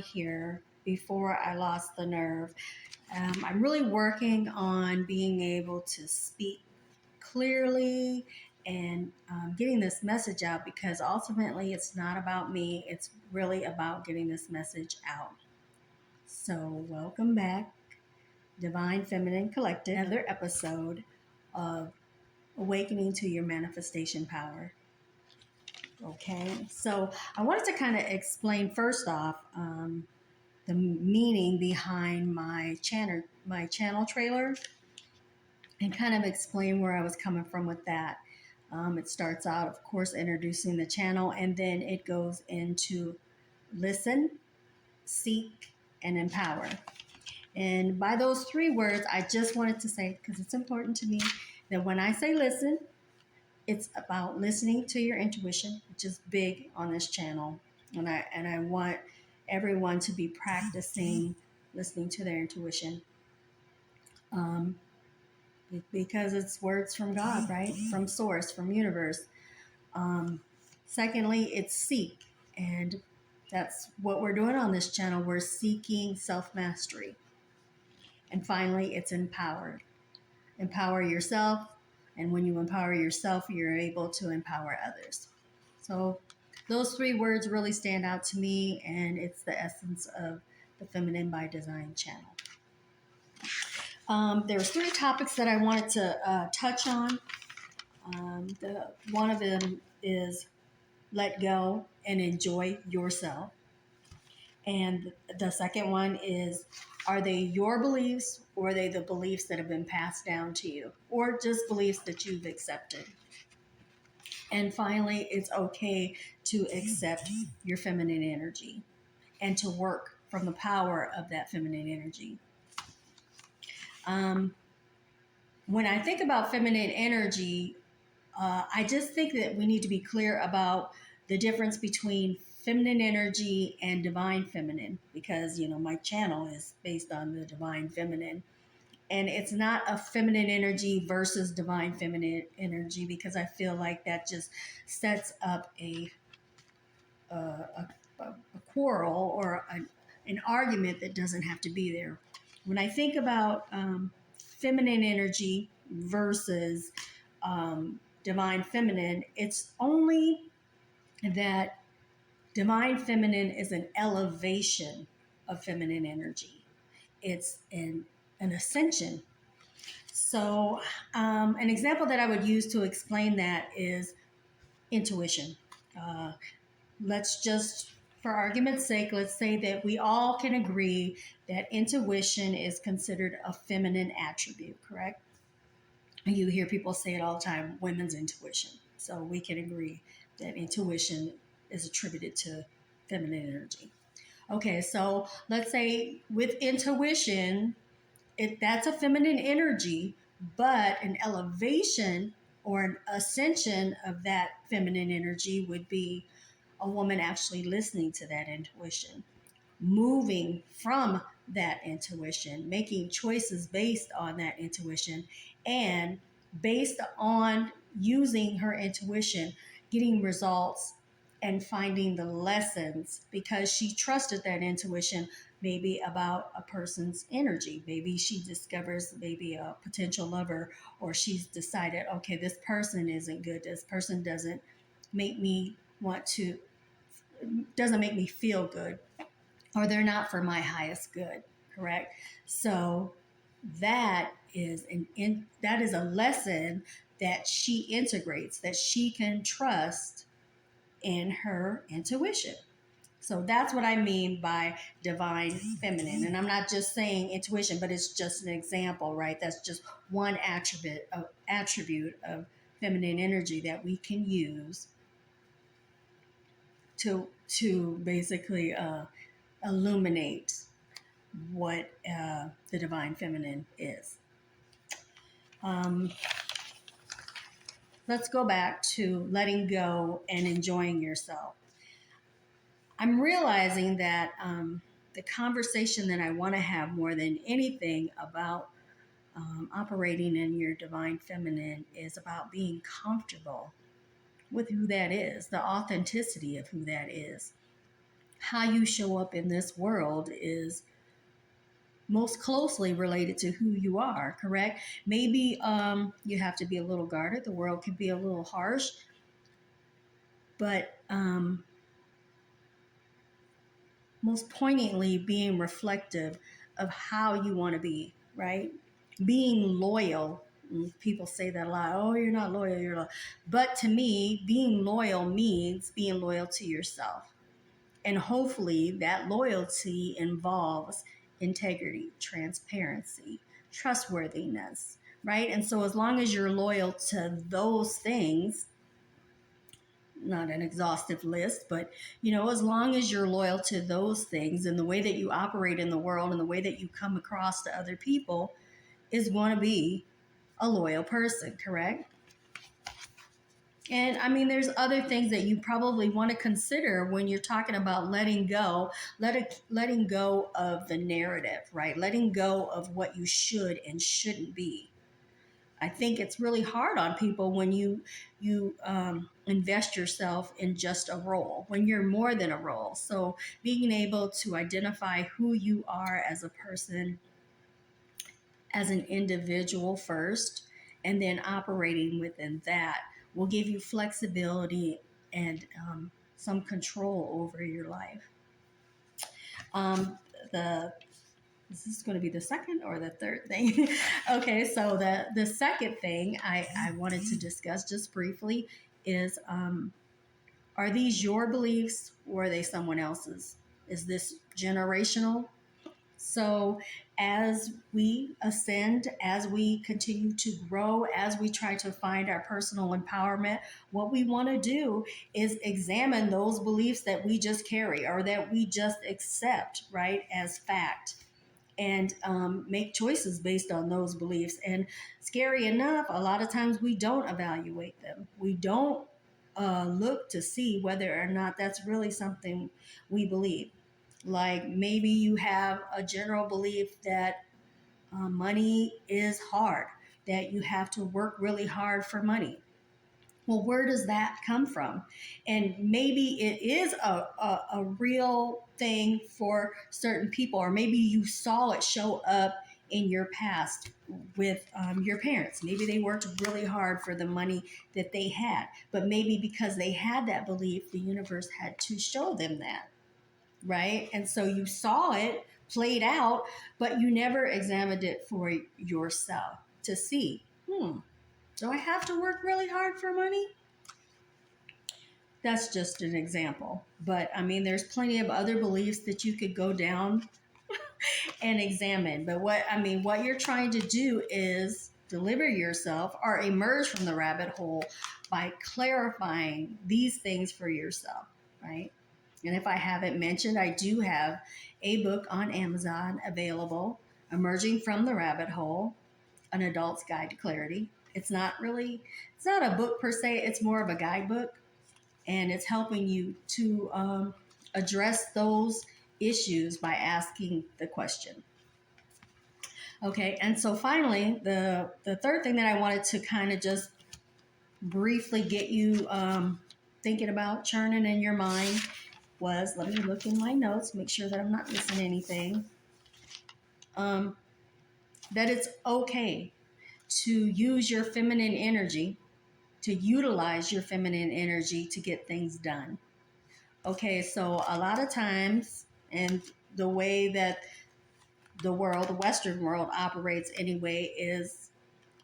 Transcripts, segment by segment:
here before I lost the nerve. I'm really working on being able to speak clearly and getting this message out, because ultimately it's not about me. It's really about getting this message out. So welcome back, Divine Feminine Collective, another episode of Awakening to Your Manifestation Power. Okay, so I wanted to kind of explain first off the meaning behind my channel trailer, and kind of explain where I was coming from with that. It starts out, of course, introducing the channel, and then it goes into listen, seek, and empower. And by those three words, I just wanted to say, because it's important to me, that when I say listen, it's about listening to your intuition, which is big on this channel. And I want everyone to be practicing listening to their intuition. Because it's words from God, right? From source, from universe. Secondly, it's seek. And that's what we're doing on this channel. We're seeking self-mastery. And finally, it's empowered. Empower yourself. And when you empower yourself, you're able to empower others. So those three words really stand out to me, and it's the essence of the Feminine by Design channel. There's three topics that I wanted to touch on. One of them is let go and enjoy yourself. And the second one is, are they your beliefs, or are they the beliefs that have been passed down to you, or just beliefs that you've accepted? And finally, it's okay to accept your feminine energy and to work from the power of that feminine energy. When I think about feminine energy, I just think that we need to be clear about the difference between feminine energy and divine feminine, because, my channel is based on the divine feminine. And it's not a feminine energy versus divine feminine energy, because I feel like that just sets up a quarrel or an argument that doesn't have to be there. When I think about feminine energy versus divine feminine, it's only that divine feminine is an elevation of feminine energy. It's an ascension. So an example that I would use to explain that is intuition. Let's just, for argument's sake, let's say that we all can agree that intuition is considered a feminine attribute, correct? You hear people say it all the time, women's intuition. So we can agree that intuition is attributed to feminine energy. Okay, so let's say with intuition, that's a feminine energy, but an elevation or an ascension of that feminine energy would be a woman actually listening to that intuition, moving from that intuition, making choices based on that intuition, and based on using her intuition, getting results and finding the lessons because she trusted that intuition, maybe about a person's energy. Maybe she discovers maybe a potential lover, or she's decided, okay, this person isn't good. This person doesn't make me feel good, or they're not for my highest good, correct? So that is a lesson that she integrates, that she can trust in her intuition. So that's what I mean by divine feminine. And I'm not just saying intuition, but it's just an example, right? That's just one attribute of feminine energy that we can use to basically illuminate what the divine feminine is. Let's go back to letting go and enjoying yourself. I'm realizing that the conversation that I want to have more than anything about operating in your divine feminine is about being comfortable with who that is, the authenticity of who that is. how you show up in this world is most closely related to who you are, correct? Maybe you have to be a little guarded. The world can be a little harsh, but most poignantly, being reflective of how you want to be, right? Being loyal. People say that a lot. Oh, you're not loyal, you're loyal. But to me, being loyal means being loyal to yourself. And hopefully that loyalty involves integrity, transparency, trustworthiness, right? And so as long as you're loyal to those things, not an exhaustive list, but as long as you're loyal to those things and the way that you operate in the world and the way that you come across to other people is going to be a loyal person, correct? And I mean, there's other things that you probably want to consider when you're talking about letting go, letting go of the narrative, right? Letting go of what you should and shouldn't be. I think it's really hard on people when you invest yourself in just a role, when you're more than a role. So being able to identify who you are as a person, as an individual first, and then operating within that will give you flexibility and some control over your life. The This is going to be the second or the third thing. Okay, so the second thing I wanted to discuss just briefly is are these your beliefs or are they someone else's? Is this generational? So as we ascend, as we continue to grow, as we try to find our personal empowerment, what we want to do is examine those beliefs that we just carry or that we just accept, right, as fact, and make choices based on those beliefs. And scary enough, a lot of times we don't evaluate them. We don't look to see whether or not that's really something we believe. Like maybe you have a general belief that money is hard, that you have to work really hard for money. Well, where does that come from? And maybe it is a real thing for certain people, or maybe you saw it show up in your past with your parents. Maybe they worked really hard for the money that they had, but maybe because they had that belief, the universe had to show them that, right? And so you saw it played out, but you never examined it for yourself to see, do I have to work really hard for money? That's just an example. But I mean, there's plenty of other beliefs that you could go down and examine. But what you're trying to do is deliver yourself or emerge from the rabbit hole by clarifying these things for yourself, right? And if I haven't mentioned, I do have a book on Amazon available, Emerging from the Rabbit Hole, An Adult's Guide to Clarity. It's not a book per se, it's more of a guidebook. And it's helping you to address those issues by asking the question. Okay, and so finally, the third thing that I wanted to kind of just briefly get you thinking about, churning in your mind, was, let me look in my notes, make sure that I'm not missing anything, that it's okay to use your feminine energy, to utilize your feminine energy to get things done. Okay, so a lot of times, and the way that the Western world operates anyway, is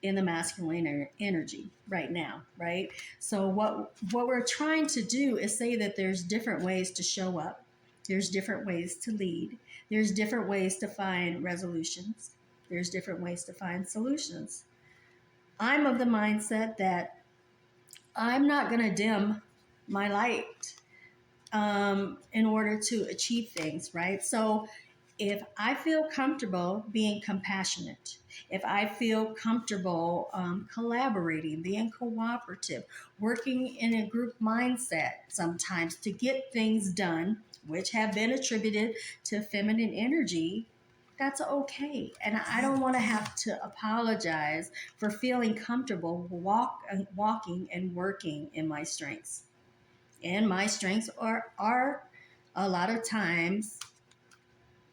in the masculine energy right now, right? So what we're trying to do is say that there's different ways to show up. There's different ways to lead. There's different ways to find resolutions. There's different ways to find solutions. I'm of the mindset that I'm not going to dim my light in order to achieve things, right? So if I feel comfortable being compassionate, if I feel comfortable collaborating, being cooperative, working in a group mindset sometimes to get things done, which have been attributed to feminine energy, that's okay. And I don't want to have to apologize for feeling comfortable walking and working in my strengths. And my strengths are a lot of times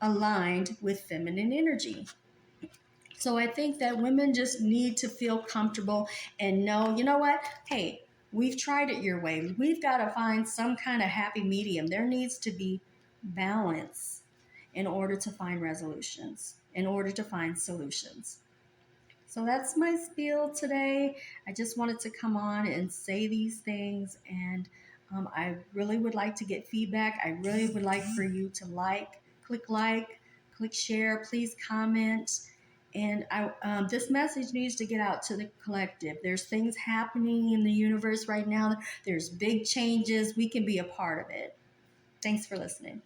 aligned with feminine energy. So I think that women just need to feel comfortable and know, you know what? Hey, we've tried it your way. We've got to find some kind of happy medium. There needs to be balance in order to find resolutions, in order to find solutions. So that's my spiel today. I just wanted to come on and say these things, and I really would like to get feedback. I really would like for you to like, click share, please comment. And this message needs to get out to the collective. There's things happening in the universe right now. There's big changes. We can be a part of it. Thanks for listening.